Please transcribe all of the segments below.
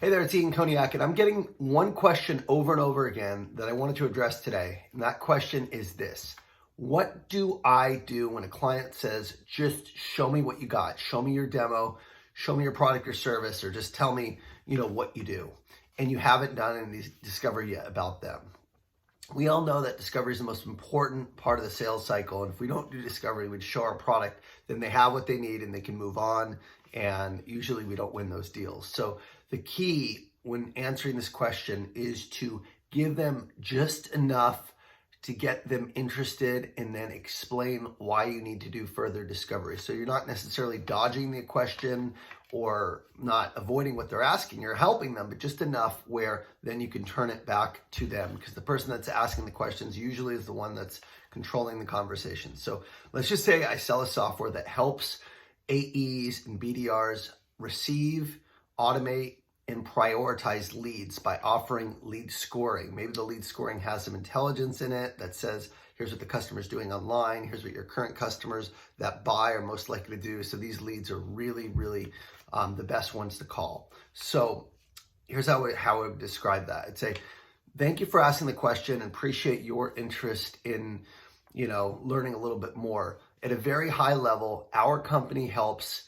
Hey there, it's Ian Koniak, and I'm getting one question over and over again that I wanted to address today. And that question is this: what do I do when a client says, just show me what you got, show me your demo, show me your product or service, or just tell me, what you do, and you haven't done any discovery yet about them? We all know that discovery is the most important part of the sales cycle. And if we don't do discovery, we show our product, then they have what they need and they can move on. And usually we don't win those deals. So the key when answering this question is to give them just enough to get them interested and then explain why you need to do further discovery. So you're not necessarily dodging the question or not avoiding what they're asking. You're helping them, but just enough where then you can turn it back to them, because the person that's asking the questions usually is the one that's controlling the conversation. So let's just say I sell a software that helps AEs and BDRs receive, automate, and prioritize leads by offering lead scoring. Maybe the lead scoring has some intelligence in it that says, here's what the customer's doing online, here's what your current customers that buy are most likely to do. So these leads are really, really the best ones to call. So here's how I would describe that. I'd say, thank you for asking the question and appreciate your interest in, learning a little bit more. At a very high level, our company helps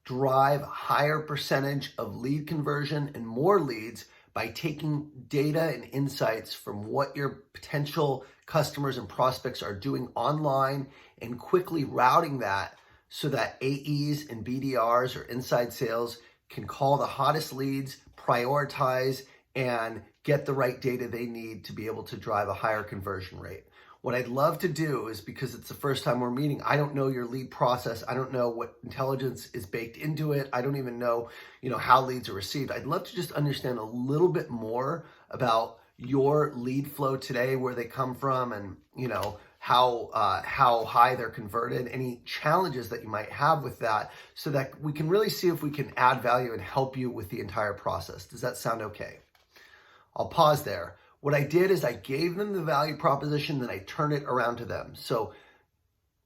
drive higher percentage of lead conversion and more leads by taking data and insights from what your potential customers and prospects are doing online and quickly routing that so that AEs and BDRs or inside sales can call the hottest leads, prioritize, and get the right data they need to be able to drive a higher conversion rate. What I'd love to do is, because it's the first time we're meeting, I don't know your lead process. I don't know what intelligence is baked into it. I don't even know, how leads are received. I'd love to just understand a little bit more about your lead flow today, where they come from, and how high they're converted, any challenges that you might have with that, so that we can really see if we can add value and help you with the entire process. Does that sound okay? I'll pause there. What I did is I gave them the value proposition, then I turned it around to them. So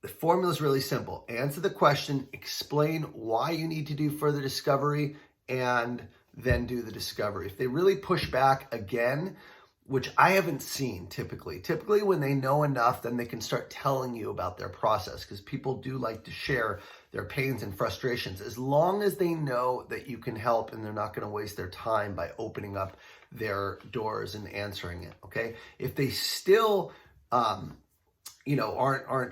the formula is really simple. Answer the question, explain why you need to do further discovery, and then do the discovery. If they really push back again, which I haven't seen typically when they know enough, then they can start telling you about their process, because people do like to share their pains and frustrations, as long as they know that you can help and they're not going to waste their time by opening up their doors and answering it. Okay. If they still, aren't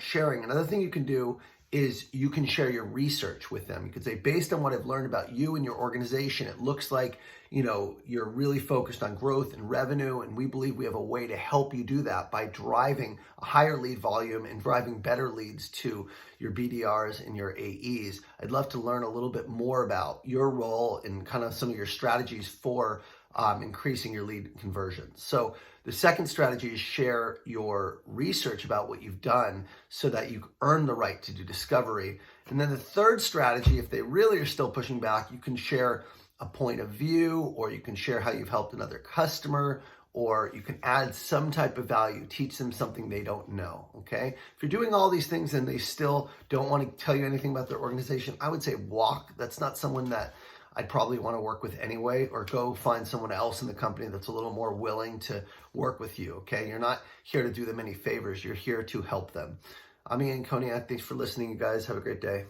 sharing, another thing you can do is you can share your research with them. You could say, based on what I've learned about you and your organization, it looks like, you're really focused on growth and revenue. And we believe we have a way to help you do that by driving a higher lead volume and driving better leads to your BDRs and your AEs. I'd love to learn a little bit more about your role and kind of some of your strategies for increasing your lead conversion. So the second strategy is share your research about what you've done so that you earn the right to do discovery. And then the third strategy, if they really are still pushing back, you can share a point of view, or you can share how you've helped another customer, or you can add some type of value, teach them something they don't know, okay? If you're doing all these things and they still don't want to tell you anything about their organization, I would say walk. That's not someone that I'd probably want to work with anyway, or go find someone else in the company that's a little more willing to work with you, okay? You're not here to do them any favors. You're here to help them. I'm Ian Koniak. Thanks for listening, you guys. Have a great day.